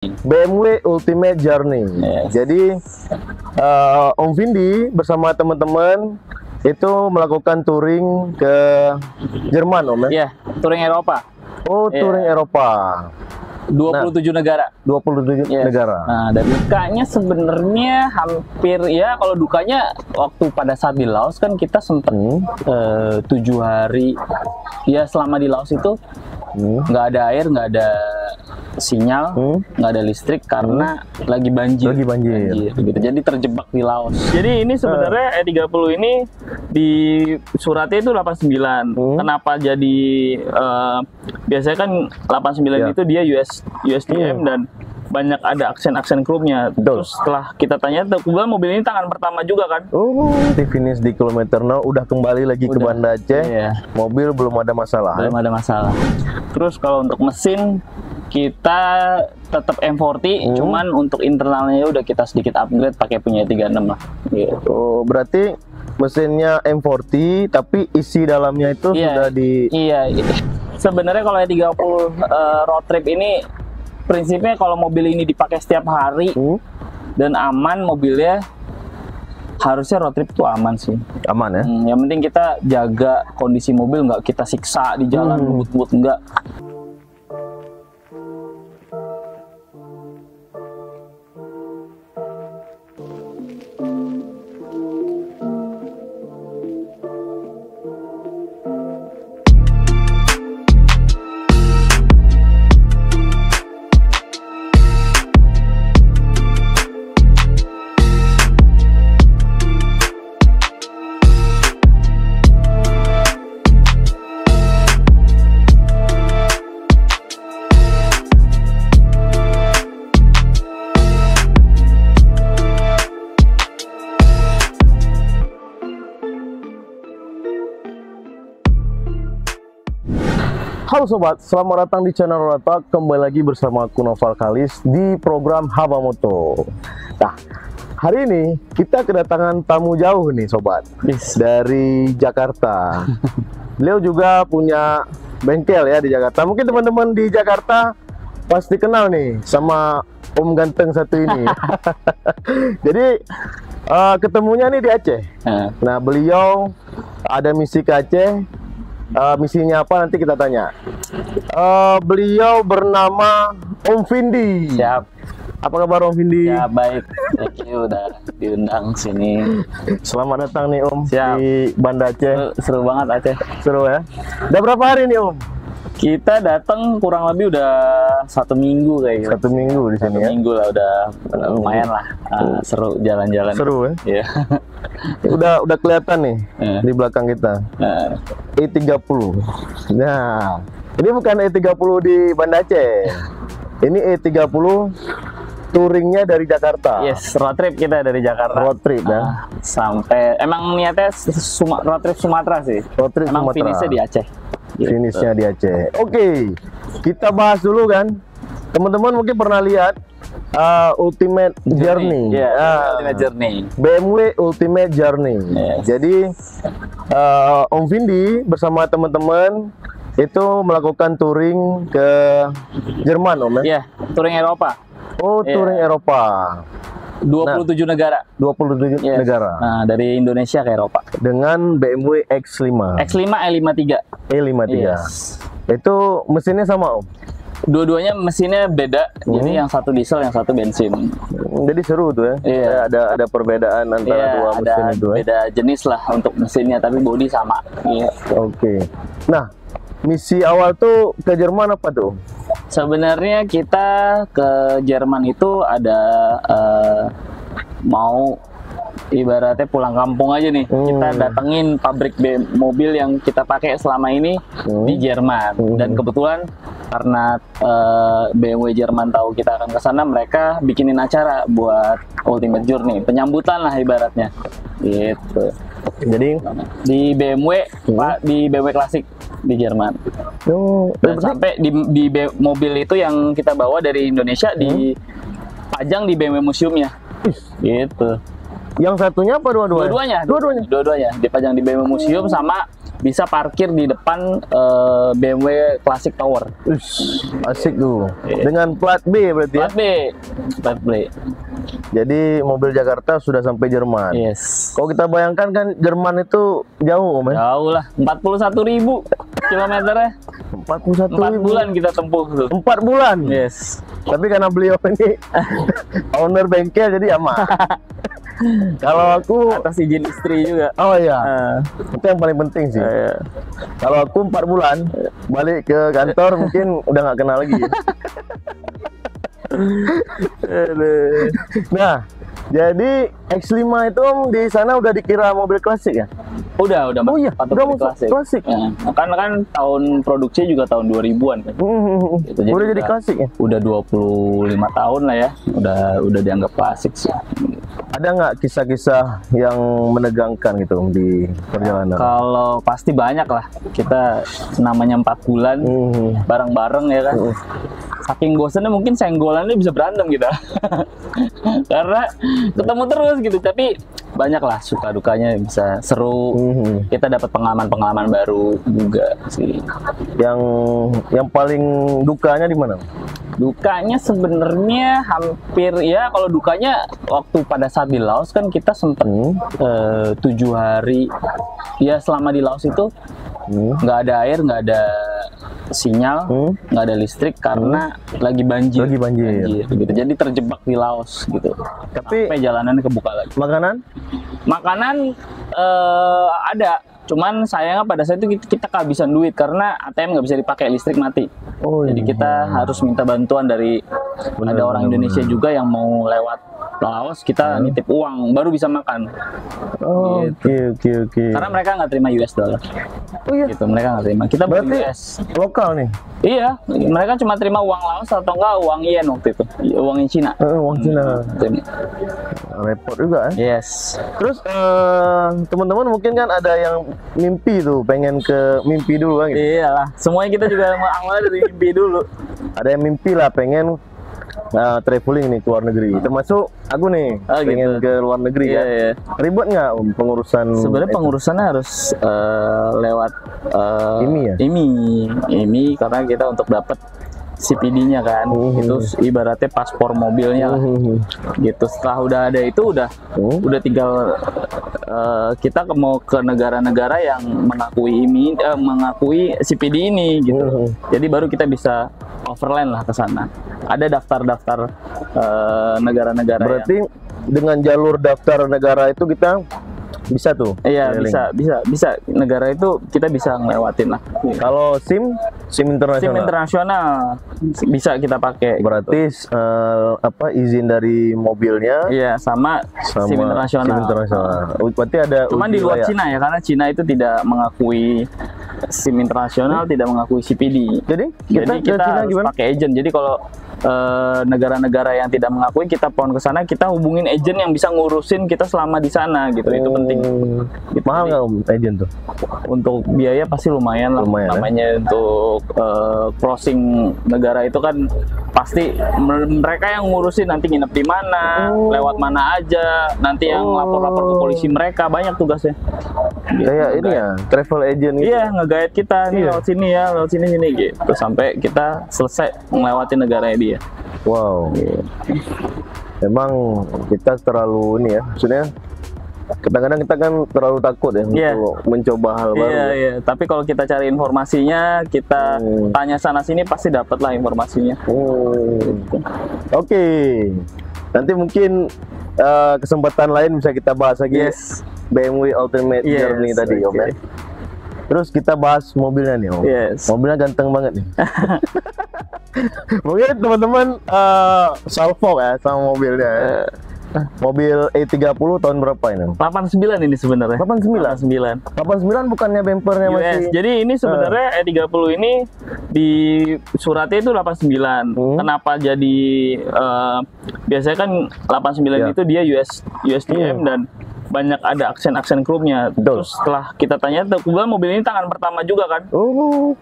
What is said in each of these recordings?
BMW Ultimate Journey. Yes. Jadi Om Vindi bersama teman-teman itu melakukan touring ke Jerman, Om ya? Iya, touring Eropa. Oh, Iya. touring Eropa. 27 negara. 27 Yes. negara. Nah, dan dukanya sebenarnya hampir ya, kalau dukanya waktu pada saat di Laos kan kita sempat 7 hari ya, selama di Laos itu nggak ada air, nggak ada sinyal, nggak ada listrik karena lagi banjir. Lagi banjir. Gitu. Jadi terjebak di Laos. Jadi ini sebenarnya E30 ini di suratnya itu 89. Kenapa jadi biasanya kan 89 itu dia USDM dan banyak ada aksen-aksen chrome-nya. Terus setelah kita tanya, kebetulan mobil ini tangan pertama juga kan. Di finish di kilometer 0 udah kembali lagi ke Banda Aceh. Iya. Mobil belum ada masalah. Belum ada masalah. Terus kalau untuk mesin kita tetap M40, cuman untuk internalnya udah kita sedikit upgrade pakai punya 36 lah. Gitu. Oh, berarti mesinnya M40 tapi isi dalamnya itu sudah di Sebenarnya kalau E30 road trip ini prinsipnya kalau mobil ini dipakai setiap hari dan aman mobilnya, harusnya road trip itu aman sih. aman ya. Yang penting kita jaga kondisi mobil, nggak kita siksa di jalan ngebut-ngebut, enggak. Halo sobat, selamat datang di channel Roda. Kembali lagi bersama aku Noval Kalis di program Haba Moto. Nah, hari ini kita kedatangan tamu jauh nih sobat, dari Jakarta. Beliau juga punya bengkel ya di Jakarta. Mungkin teman-teman di Jakarta pasti kenal nih sama Om Ganteng satu ini. Jadi ketemunya nih di Aceh. Nah, beliau ada misi ke Aceh. Misinya apa nanti kita tanya. Beliau bernama Om Vindi. Siap. Apa kabar Om Vindi? Ya baik, thank you udah diundang sini. Selamat datang nih Om. Siap. Di Banda Aceh. Seru banget Aceh. Seru ya. Udah berapa hari nih Om? Kita datang kurang lebih udah 1 minggu kayaknya. 1 minggu di sini 1 ya. minggu lah, udah lumayan lah. Seru jalan-jalan. Seru ya. Iya. Udah kelihatan nih di belakang kita. E30. Nah, ini bukan E30 di Banda Aceh. Ini E30 touringnya dari Jakarta. Yes, road trip kita dari Jakarta. Road trip ya. Sampai emang niatnya road trip Sumatera sih. Road trip emang Sumatera. finishnya di Aceh. Finishnya di Aceh. Oke, kita bahas dulu kan. Teman-teman mungkin pernah lihat Ultimate Journey. Ultimate Journey. BMW Ultimate Journey. Jadi Om Vindi bersama teman-teman itu melakukan touring ke Jerman, Om ya? Iya, touring Eropa. Oh, touring Eropa. 27 negara. 27 negara. Nah, dari Indonesia ke Eropa. Dengan BMW X5. X5 E53. E53. Yes. Itu mesinnya sama, Om? Dua-duanya mesinnya beda. Jadi yang satu diesel, yang satu bensin. Jadi seru tuh ya. Iya. Ada perbedaan antara dua mesin itu ya. Beda jenis lah untuk mesinnya, tapi bodi sama. Iya. Oke. Nah, misi awal tuh ke Jerman apa tuh? Sebenarnya kita ke Jerman itu ada mau ibaratnya pulang kampung aja nih. Kita datengin pabrik mobil yang kita pakai selama ini di Jerman. Dan kebetulan karena BMW Jerman tahu kita akan ke sana, mereka bikinin acara buat Ultimate Journey, penyambutan lah ibaratnya. Gitu. Jadi di BMW, di BMW klasik di Jerman. Dan sampai di mobil itu yang kita bawa dari Indonesia dipajang di BMW museumnya. Gitu. Yang satunya apa dua-duanya? Dua-duanya dipajang di BMW museum sama bisa parkir di depan BMW Classic Tower. Asik tuh. Iya. Dengan plat B berarti ya? Plat B. Jadi mobil Jakarta sudah sampai Jerman. Yes. Kalau kita bayangkan kan Jerman itu jauh, Om ya? Jauh lah, 41.000 kilometernya. 41 4 bulan kita tempuh tuh. 4 bulan. Yes. Tapi karena beliau ini owner bengkel jadi aman. Kalau aku Atas izin istri juga. oh iya, Eh, itu yang paling penting sih. iya. Kalau aku 4 bulan balik ke kantor mungkin udah nggak kenal lagi. Nah, jadi X5 itu Om di sana udah dikira mobil klasik ya? Udah Oh iya, patut udah di masuk klasik. Ya, karena kan tahun produksi juga tahun 2000-an kan. Gitu, jadi Udah jadi klasik ya? Udah 25 tahun lah ya. Udah dianggap klasik sih. Ada nggak kisah-kisah yang menegangkan gitu Om di perjalanan? Kalau pasti banyak lah. Kita namanya 4 bulan bareng-bareng ya kan. Saking bosannya mungkin senggolannya bisa berantem kita. Karena ketemu terus gitu. Tapi banyak lah suka dukanya, bisa seru. Kita dapat pengalaman-pengalaman baru juga sih. Yang paling dukanya di mana? Dukanya sebenarnya hampir ya, kalau dukanya waktu pada saat di Laos kan kita sempet 7 hari ya, selama di Laos itu nggak ada air, nggak ada sinyal, nggak ada listrik karena lagi banjir. Lagi banjir. Gitu. Jadi terjebak di Laos gitu. Tapi Sampai jalanannya kebuka lagi. makanan Ada, cuman sayangnya pada saat itu kita kehabisan duit karena ATM nggak bisa dipakai, listrik mati. Jadi kita harus minta bantuan dari ada orang Indonesia juga yang mau lewat Laos, kita nitip uang baru bisa makan. Oh, Gitu. oke. Karena mereka nggak terima US dollar. Oh iya, Gitu, mereka nggak terima. Kita beli berarti US. lokal nih. Iya, mereka cuma terima uang Laos atau enggak uang yen waktu itu, uang yen Cina. Uang Cina. Terima. Repot juga ya. Yes. Terus teman-teman mungkin kan ada yang mimpi tuh, pengen ke mimpi dulu kan gitu. Iyalah, semuanya kita juga awalnya dari mimpi dulu. Ada yang mimpi lah pengen traveling nih ke luar negeri. Termasuk aku nih pengen gitu. ke luar negeri Iya, kan. iya. Ribet nggak Om pengurusan? Sebenarnya pengurusannya harus lewat IMI ya? IMI karena kita untuk dapat CPD-nya kan, itu ibaratnya paspor mobilnya lah. Gitu. Setelah udah ada itu udah tinggal kita mau ke negara-negara yang mengakui IMI, mengakui CPD ini gitu. Jadi baru kita bisa overland lah ke sana. Ada daftar-daftar negara-negara. Berarti dengan jalur daftar negara itu kita bisa tuh? Iya, keliling. bisa negara itu kita bisa ngelewatin lah. Kalau SIM internasional. SIM internasional bisa kita pakai. Berarti izin dari mobilnya Iya, sama SIM internasional. SIM internasional. Berarti ada Cuman uji di luar layak. Cina ya, karena Cina itu tidak mengakui SIM internasional, tidak mengakui CPD. Jadi kita ke kita Cina harus gimana? pakai agent. Jadi kalau negara-negara yang tidak mengakui, kita pohon ke sana, kita hubungin agent yang bisa ngurusin kita selama di sana gitu. Itu penting. Gitu. Mahal nggak Om agent tuh? Untuk biaya pasti lumayan lah. Lumayan, namanya untuk crossing negara itu kan pasti mereka yang ngurusin nanti nginep di mana, lewat mana aja, nanti yang lapor-lapor ke polisi, mereka banyak tugasnya. Gitu, Kayak ini ya, travel agent gitu. Iya, nge-guide kita nih Iya. lewat sini ya, lewat sini gitu sampai kita selesai melewati negaranya dia. Wow. Gitu. Emang kita terlalu ini ya, maksudnya kadang-kadang kita kan terlalu takut ya Iya. untuk mencoba hal baru. Iya, iya. Tapi kalau kita cari informasinya, kita tanya sana sini pasti dapat lah informasinya. Oke. Nanti mungkin kesempatan lain bisa kita bahas lagi. Yes. BMW Ultimate Yes, Journey tadi Om oke. ya. Terus kita bahas mobilnya nih Om. Yes. Mobilnya ganteng banget nih. Mungkin teman-teman salvo ya sama mobilnya. Mobil E30 tahun berapa ini? 89 ini sebenarnya. 89. 89 bukannya bempernya US. masih? Jadi ini sebenarnya E30 ini di suratnya itu 89. Kenapa jadi biasanya kan 89 itu dia USDM dan banyak ada aksen-aksen chrome-nya. Terus setelah kita tanya, kebetulan mobil ini tangan pertama juga kan.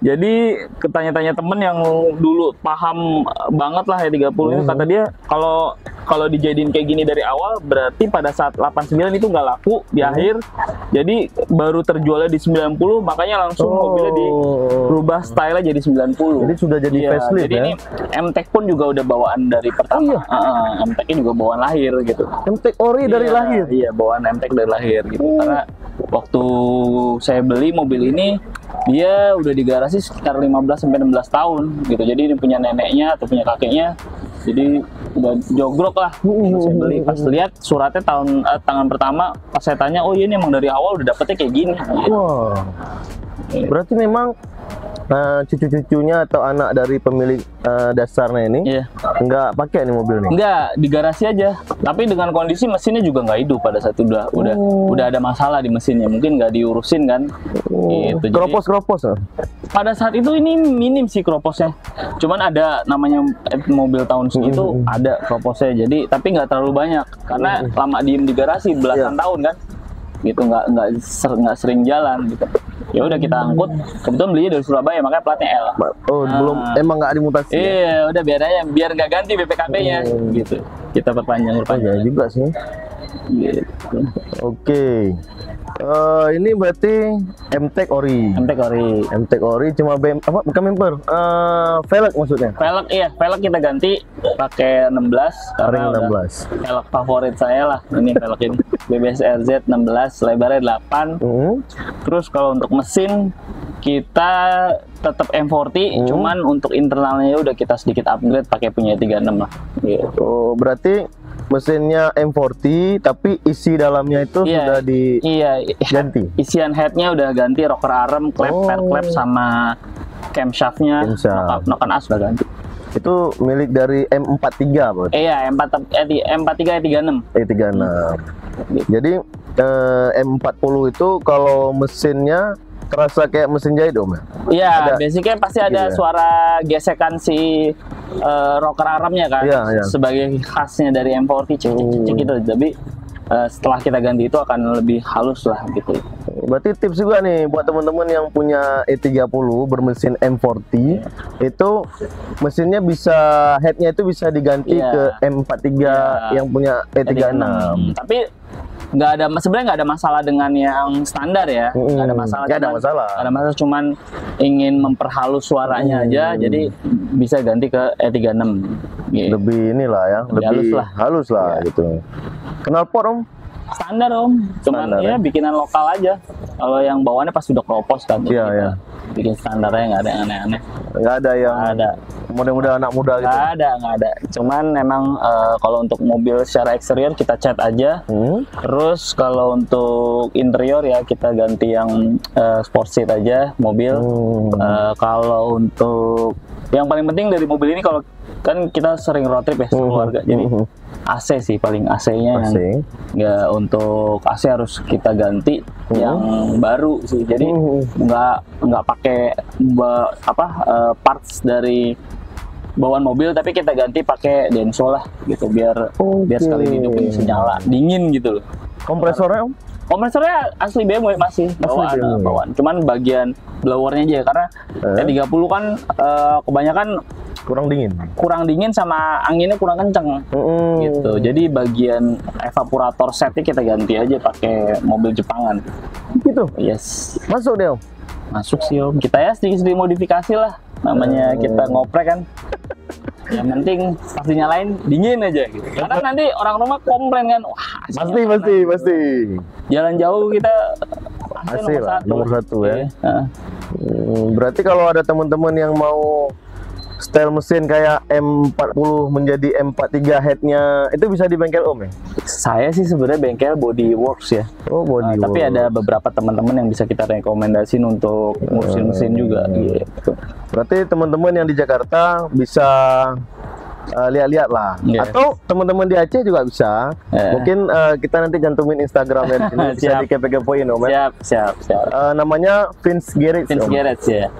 Jadi ketanya-tanya temen yang dulu paham banget lah E30 ini, kata dia kalau kalau dijadiin kayak gini dari awal, berarti pada saat 89 itu nggak laku di akhir. Jadi baru terjualnya di 90, makanya langsung mobilnya dirubah style jadi 90. Jadi sudah jadi facelift jadi ya. ini MTEK pun juga udah bawaan dari pertama. MTEK-nya juga bawaan lahir gitu. MTEK ori dari lahir. Iya, bawaan MTEK dari lahir gitu. Karena waktu saya beli mobil ini, dia udah di garasi sekitar 15-16 tahun gitu. Jadi ini punya neneknya atau punya kakeknya. Jadi udah jogrok lah. Saya beli, pas lihat suratnya tangan pertama, pas saya tanya, oh iya ini emang dari awal udah dapetnya kayak gini. Wah. Berarti memang cucu-cucunya atau anak dari pemilik dasarnya ini nggak pakai nih mobil nih? Nggak, di garasi aja. Tapi dengan kondisi mesinnya juga nggak hidup pada saat itu udah ada masalah di mesinnya. Mungkin nggak diurusin kan. Gitu. Keropos-keropos. Pada saat itu ini minim sih keroposnya. Cuman ada namanya mobil tahun segitu ada keroposnya. Jadi tapi nggak terlalu banyak karena lama diem di garasi belasan tahun kan. Gitu nggak sering jalan gitu. Ya udah kita angkut, kebetulan belinya dari Surabaya makanya platnya L. Belum, emang nggak dimutasi. Iya, udah biar aja, biar nggak ganti BPKB-nya gitu. Kita perpanjang juga sih. Gitu. Oke. Ini berarti MTEK ori. MTEK ori cuma bukan bumper. Velg maksudnya. Velg kita ganti pakai 16 karena ring 16. Velg favorit saya lah. Ini velg ini. BBS RZ 16, lebarnya 8. Terus kalau untuk mesin kita tetap M40, cuman untuk internalnya udah kita sedikit upgrade pakai punya 36 lah. Gitu. Oh, berarti mesinnya M40 tapi isi dalamnya itu sudah diganti. Isian headnya udah ganti, rocker arm, klep, fair klep sama camshaftnya, noken as udah ganti. Itu milik dari M43 berarti? Iya, M43 E36. E36. Jadi M40 itu kalau mesinnya terasa kayak mesin jahit om ya? Iya, basicnya pasti ada suara gesekan si rocker armnya kan, sebagai khasnya dari M40 cek gitu. Tapi setelah kita ganti itu akan lebih halus lah gitu. Berarti tips juga nih buat teman-teman yang punya E30 bermesin M40, itu mesinnya bisa, headnya itu bisa diganti ke M43 yang punya E36. Tapi sebenarnya nggak ada masalah dengan yang standar ya. Nggak ada masalah. Cuman ingin memperhalus suaranya aja, jadi bisa ganti ke E36. Gitu. Lebih inilah ya, lebih halus lah gitu. Knalpot om? Standar om, cuman bikinan lokal aja. Kalau yang bawaannya pas sudah keropos kan, bikin standarnya, nggak ada yang aneh-aneh. Nggak ada yang model-model anak muda gitu? Nggak ada. Cuman memang kalau untuk mobil secara eksterior kita cat aja. Terus kalau untuk interior ya kita ganti yang sport seat aja mobil. Kalau untuk yang paling penting dari mobil ini, kalau kan kita sering road trip ya keluarga, jadi AC sih paling AC-nya yang nggak, untuk AC harus kita ganti yang baru sih. Jadi nggak pakai parts dari bawaan mobil, tapi kita ganti pakai Denso lah gitu, biar sekali hidup bisa nyala dingin gitu loh. Kompresornya om? Kompresornya asli BMW masih bawaan. Cuman bagian blowernya aja, karena E30 kan kebanyakan kurang dingin sama anginnya kurang kenceng gitu. Jadi bagian evaporator setnya kita ganti aja pakai mobil Jepangan gitu. Yes, masuk deh om? Masuk sih om, kita ya sedikit modifikasi lah, namanya kita ngoprek kan. Yang penting pasti nyalain dingin aja gitu. Karena nanti orang rumah komplain kan, wah pasti jalan jauh kita AC nomor satu ya. Berarti kalau ada teman-teman yang mau style mesin kayak M40 menjadi M43 headnya, itu bisa di bengkel om ya? Saya sih sebenarnya bengkel Body Works ya. Tapi ada beberapa teman-teman yang bisa kita rekomendasiin untuk ngurusin mesin juga gitu. Berarti teman-teman yang di Jakarta bisa lihat-lihat lah, atau teman-teman di Aceh juga bisa. Mungkin kita nanti cantumin Instagramnya ini, bisa dikepo-kepoin om ya. Siap. Namanya Vince Garage ya.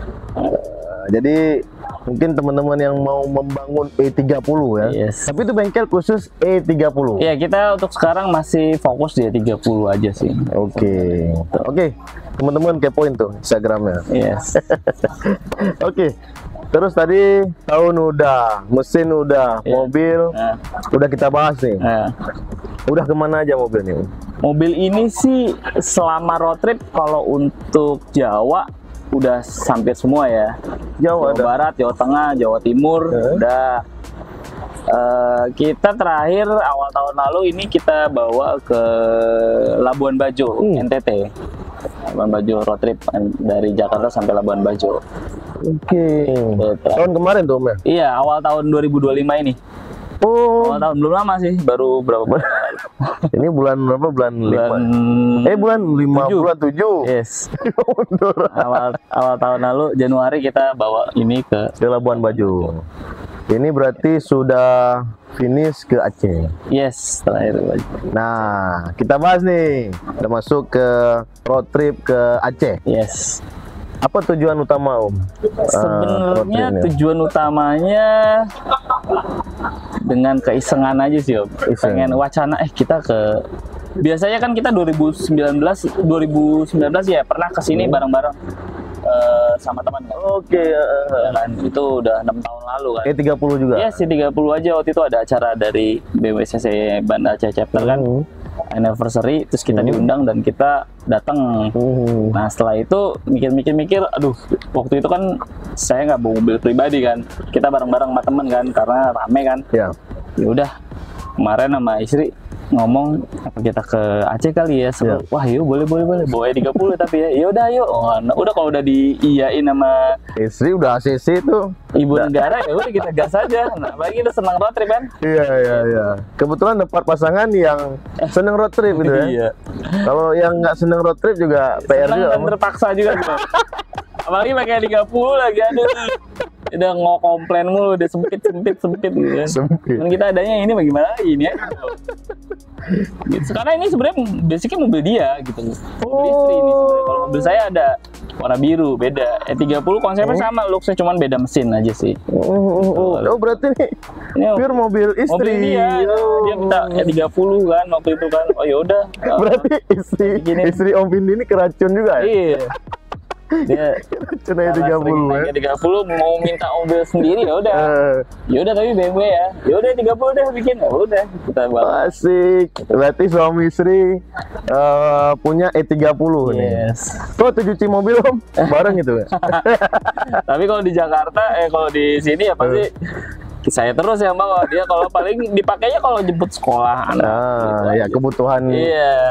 Jadi mungkin teman-teman yang mau membangun E30 ya. Tapi itu bengkel khusus E30. Iya, kita untuk sekarang masih fokus di E30 aja sih. Oke. Teman-teman kepoin tuh Instagramnya. Yes. Oke. Terus tadi tahun udah, mesin udah, mobil udah kita bahas nih. Udah kemana aja mobil ini? Mobil ini sih selama road trip kalau untuk Jawa udah hampir semua ya. Jawa Barat, Jawa Tengah, Jawa Timur udah. Kita terakhir awal tahun lalu ini kita bawa ke Labuan Bajo, NTT. Labuan Bajo road trip dari Jakarta sampai Labuan Bajo. Oke. Tahun kemarin tuh, Om ya? Iya, awal tahun 2025 ini. Oh, awal tahun belum lama sih, baru berapa bulan? Ini bulan berapa? Bulan 5. Bulan 5, bulan 7. Yes. awal tahun lalu Januari kita bawa ini ke Labuan Bajo. Ini berarti sudah finish ke Aceh. Yes, terakhir. Nah, kita bahas nih. Udah masuk ke road trip ke Aceh. Yes. Apa tujuan utama, Om? Sebenarnya tujuan utamanya dengan keisengan aja sih, Om. Pengen wacana kita ke, biasanya kan kita 2019 ya pernah kesini bareng-bareng sama teman kan. Oke, ya kan? Itu udah 6 tahun lalu kan. 30 juga. Iya sih 30 aja. Waktu itu ada acara dari BWCC Banda Aceh Chapter kan. Anniversary, terus kita diundang dan kita datang. Nah setelah itu mikir-mikir, aduh waktu itu kan saya nggak bawa mobil pribadi kan, kita bareng-bareng sama temen kan, karena rame kan. Ya udah, kemarin sama istri ngomong apa kita ke Aceh kali ya. Wah yuk boleh bawa 30 tapi ya udah yuk. Udah kalau udah diiyain sama istri udah ACC tuh ibu negara ya udah kita gas aja. Nah apalagi udah senang road trip kan. Iya. Kebetulan dapat pasangan yang seneng road trip gitu ya. Iya. Kalau yang nggak seneng road trip juga PR juga. Dan terpaksa juga gitu. Apalagi pakai 30 lagi, aduh udah komplain mulu, udah sempit gitu kan. Dan kita adanya ini bagaimana ini ya gitu. Karena ini sebenarnya basicnya mobil dia gitu, mobil istri ini sebenarnya. Kalau mobil saya ada warna biru, beda. 30 konsepnya sama, looksnya cuman beda mesin aja sih. Berarti ini pure mobil istri. Mobil dia minta 30 kan waktu itu kan. Oh yaudah. Berarti istri Om Vindi ini keracun juga ya? Iya. Dia cuma 30 ya. 30 mau minta mobil sendiri ya udah. Ya udah tapi BMW ya. Ya udah 30 deh bikin. Ya udah kita bawa. Asik. Berarti suami istri punya E30 nih. Kok tuh cuci mobil Om? Bareng gitu ya. Tapi kalau di Jakarta kalau di sini ya pasti saya terus yang bawa. Dia kalau paling dipakainya kalau jemput sekolah anak. Ya kebutuhan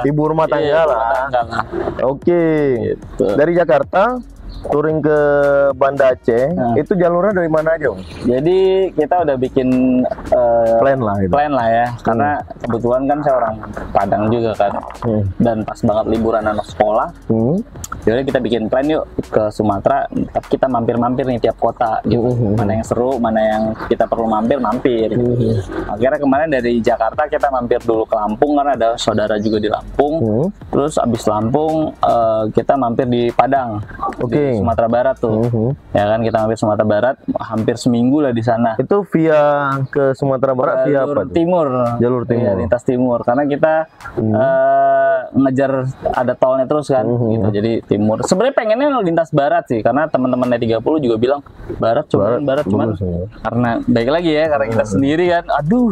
ibu rumah tangga lah. Oke. Gitu. Dari Jakarta touring ke Banda Aceh, itu jalurnya dari mana aja, Om? Jadi kita udah bikin plan lah ya, karena kebetulan kan saya orang Padang juga kan, dan pas banget liburan anak sekolah, jadi kita bikin plan yuk ke Sumatera, tapi kita mampir-mampir nih tiap kota gitu, mana yang seru, mana yang kita perlu mampir. Akhirnya kemarin dari Jakarta kita mampir dulu ke Lampung karena ada saudara juga di Lampung, terus abis Lampung kita mampir di Padang. Di Sumatera Barat tuh, ya kan kita mampir Sumatera Barat, hampir seminggu lah di sana. Itu via ke Sumatera Barat via apa? Jalur timur. Ya, lintas timur, karena kita ngejar ada tolnya terus kan, gitu. Jadi timur. Sebenarnya pengennya lintas barat sih, karena teman-teman 30 juga bilang barat cuman karena baik lagi ya, karena kita sendiri kan, aduh,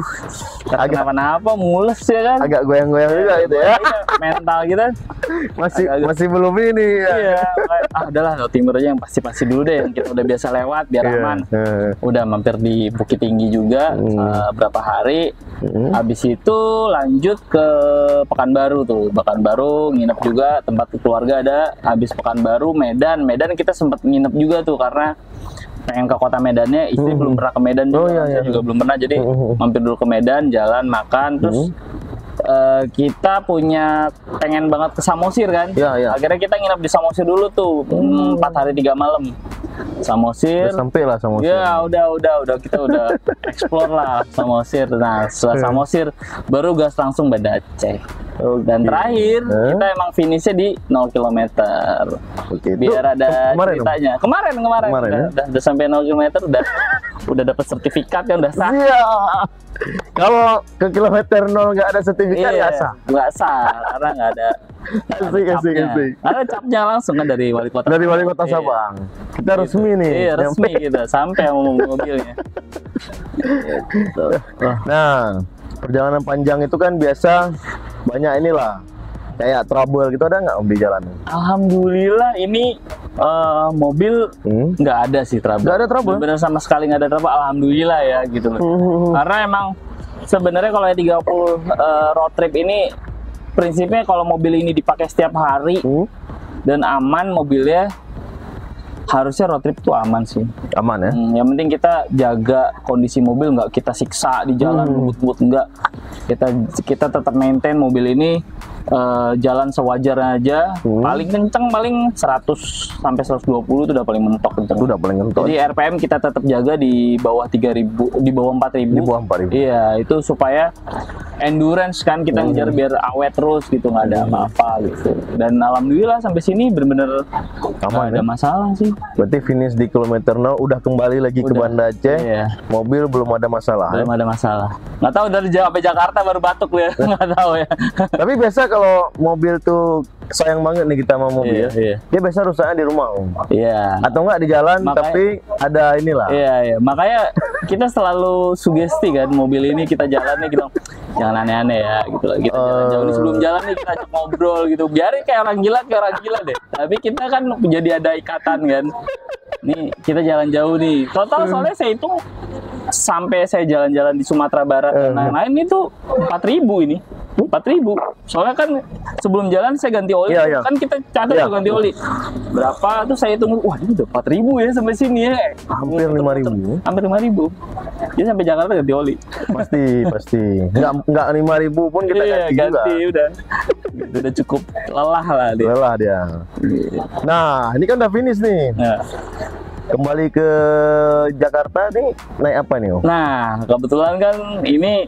agak kenapa-napa mules ya kan. Agak goyang-goyang juga gitu ya. Mental kita masih belum ini ya. Iya, udahlah timur aja yang pasti dulu deh, yang kita udah biasa lewat biar aman. Udah mampir di Bukit Tinggi juga berapa hari. Habis itu lanjut ke Pekanbaru tuh. Pekanbaru nginep juga, tempat keluarga ada. Habis Pekanbaru Medan kita sempat nginep juga tuh karena pengen ke kota Medannya. Istri belum pernah ke Medan juga, saya juga belum pernah, jadi mampir dulu ke Medan, jalan makan terus kita pengen banget ke Samosir kan. Akhirnya kita nginep di Samosir dulu tuh 4 hari 3 malam. Samosir. Sampai lah Samosir. Ya udah kita udah explore lah Samosir. Nah setelah Samosir baru gas langsung Banda Aceh. Dan terakhir kita emang finishnya di 0 km. Biar ada ceritanya. Kemarin udah sampai 0 km udah dapat sertifikat kan, udah sah. Kalau ke kilometer 0 nggak ada sertifikat nggak sah. Nggak sah karena nggak ada Asik. Ada capnya langsung kan dari wali kota. Dari wali kota Iya. Sabang. Kita Gitu. resmi nih. Iya, resmi kita sampai sama mobilnya. Gitu. Wah, Nah, perjalanan panjang itu kan biasa banyak inilah kayak trouble gitu, ada nggak Om di jalan? alhamdulillah ini mobil nggak ada sih trouble. Nggak ada trouble? Bener sama sekali nggak ada trouble. Alhamdulillah ya gitu loh. Karena emang sebenarnya kalau yang 30 road trip ini prinsipnya kalau mobil ini dipakai setiap hari dan aman mobilnya, harusnya road trip itu aman sih. Aman ya? Yang penting kita jaga kondisi mobil, nggak kita siksa di jalan, ngebut-ngebut enggak. Kita tetap maintain mobil ini jalan sewajarnya aja. Paling kenceng paling 100 sampai 120 itu udah paling mentok kenceng. Itu udah paling ngentot. Jadi RPM kita tetap jaga di bawah 3.000, di bawah 4.000. Di bawah 4.000. Iya, itu supaya endurance kan kita ngejar biar awet terus gitu, nggak ada apa-apa gitu. Dan alhamdulillah sampai sini bener-bener Aman nggak ada ya? masalah sih. Berarti finish di kilometer 0 udah kembali lagi ke Udah. Banda Aceh. Iya. Mobil belum ada masalah. Belum ada masalah. Nggak tahu dari sampai Jakarta baru batuk ya. Nggak tahu ya. Tapi biasa kalau mobil tuh sayang banget nih kita sama mobil. Iya. Dia biasa rusaknya di rumah Om. Iya. Atau enggak di jalan Makanya- tapi ada inilah. Iya. Makanya kita selalu sugesti kan mobil ini kita jalan nih kita jangan aneh-aneh ya gitu lah. Kita jalan jauh nih, sebelum jalan nih kita ajak ngobrol gitu. Biarin kayak orang gila deh. Tapi kita kan jadi ada ikatan kan. Nih kita jalan jauh nih. Total soalnya saya itu sampai saya jalan-jalan di Sumatera Barat dan lain-lain itu 4.000 ini. 4.000. Soalnya kan sebelum jalan saya ganti oli. Iya. Kan kita catat Iya. tuh ganti oli. Berapa tuh saya hitung, wah ini udah 4.000 ya sampai sini ya. Hampir 5.000. Hampir 5.000. Jadi sampai Jakarta ganti oli. Pasti. Enggak 5.000 pun kita Iya, ganti juga. udah. Udah cukup lelah lah dia. Lelah dia. Nah, ini kan udah finish nih. Nah, Kembali ke Jakarta nih naik apa nih Om? nah, kebetulan kan ini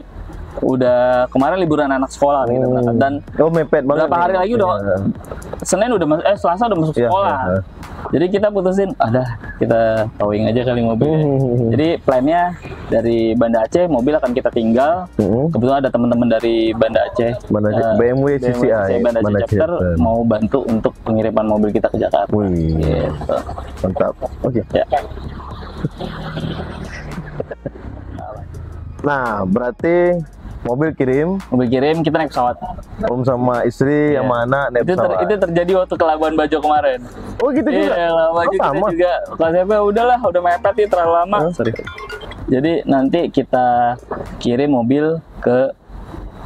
udah kemarin liburan anak sekolah nih kita berangkat. Dan Oh mepet banget. berapa hari nih. lagi udah Iya. Senin udah Selasa udah masuk Iya, sekolah. iya. Jadi kita putusin, kita towing aja kali mobilnya. Jadi plannya dari Banda Aceh mobil akan kita tinggal. Kebetulan ada teman-teman dari Banda Aceh, Banda Aceh, BMW CCI, Banda Aceh Banda Aceh chapter chapter. mau bantu untuk pengiriman mobil kita ke Jakarta. Wih, Gitu. mantap. Oke. Ya. Nah, berarti mobil kirim, Mobil kirim kita naik pesawat. Om sama istri, Iya. sama anak naik pesawat. Itu terjadi waktu ke Labuan Bajo kemarin. Oh gitu juga? Iya, Labuan Bajo kita sama? juga. Konsepnya udahlah, udah mepet nih terlalu lama. Sorry. Jadi nanti kita kirim mobil ke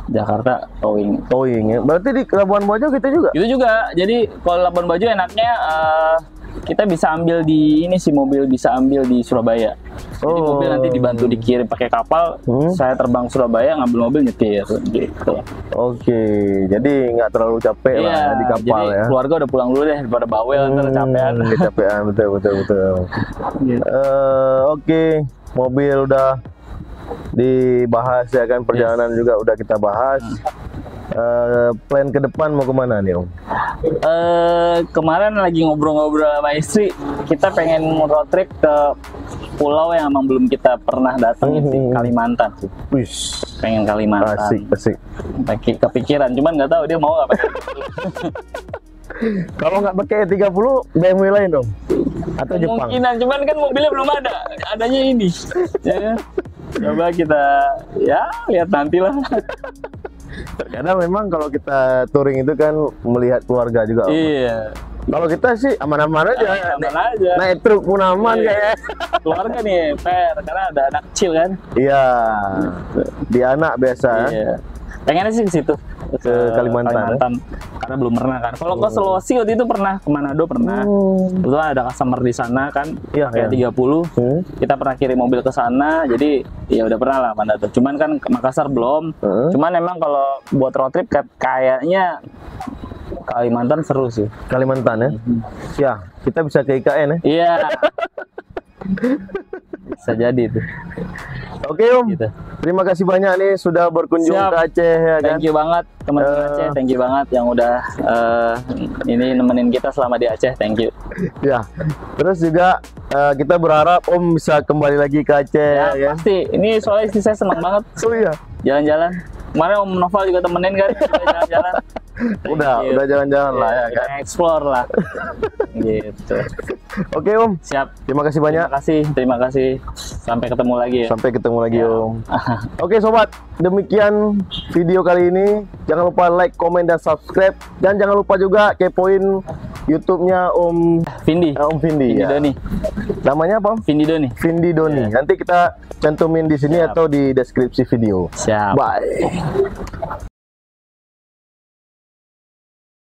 Jakarta towing. Towing ya. Berarti di Labuan Bajo kita juga? Itu juga. Jadi kalau Labuan Bajo enaknya kita bisa ambil di ini sih, mobil bisa ambil di Surabaya. Jadi Oh. mobil nanti dibantu dikirim pakai kapal. Saya terbang Surabaya, ngambil mobil nyetir gitu. Oke, jadi nggak terlalu capek lah di kapal jadi ya. keluarga udah pulang dulu deh daripada bawel ntar capean. Kecapean, betul. Gitu. Oke, mobil udah dibahas ya kan, perjalanan juga udah kita bahas. Plan ke depan mau kemana nih Om? Kemarin lagi ngobrol-ngobrol sama istri, kita pengen road trip ke pulau yang emang belum kita pernah datengin sih, Kalimantan sih. Wih, Pengen Kalimantan. asik. Kepikiran, cuman nggak tahu dia mau nggak pakai. Kalau nggak pakai E30, BMW lain dong? Atau Jepang? Kemungkinan, cuman kan mobilnya belum ada, adanya ini. Ya, coba kita ya lihat nanti lah. Karena memang kalau kita touring itu kan melihat keluarga juga. Om. Iya. Kalau kita sih aman-aman aja. Aman aja. Naik truk pun aman Iya. kayak. Keluarga nih, fair karena ada anak kecil kan. Iya. Di anak biasa. Iya. Pengennya sih ke situ, ke Kalimantan, karena belum pernah kan. Kalau ke Sulawesi waktu itu pernah, ke Manado pernah. Kebetulan ada customer di sana kan, Iya, kayak iya. 30. Kita pernah kirim mobil ke sana, jadi ya udah pernah lah Manado. Cuman kan ke Makassar belum. Cuman emang kalau buat road trip kayaknya Kalimantan seru sih. Kalimantan ya. Ya, kita bisa ke IKN ya. Iya. Bisa jadi tuh. Oke Om. Gitu. Terima kasih banyak nih sudah berkunjung Siap. ke Aceh ya kan. Thank you banget teman-teman Aceh, thank you banget yang udah ini nemenin kita selama di Aceh, thank you. Ya. Terus juga kita berharap Om bisa kembali lagi ke Aceh Ya, ya kan. pasti. Ini soalnya istri saya senang banget Oh iya. jalan-jalan. Kemarin Om Noval juga temenin kan, kita jalan-jalan. udah jalan-jalan lah ya kan. Explore lah. Gitu. Oke Om, Siap. terima kasih banyak. Terima kasih. Sampai ketemu lagi ya. Sampai ketemu lagi Ya. Om. Oke sobat, demikian video kali ini. Jangan lupa like, komen, dan subscribe. Dan jangan lupa juga kepoin YouTube-nya Om Vindi. Om Vindi. Vindi Ya. Doni. Namanya apa Om? Vindi Doni. Vindi Doni. Nanti kita cantumin di sini Siap. atau di deskripsi video. Siap. Bye.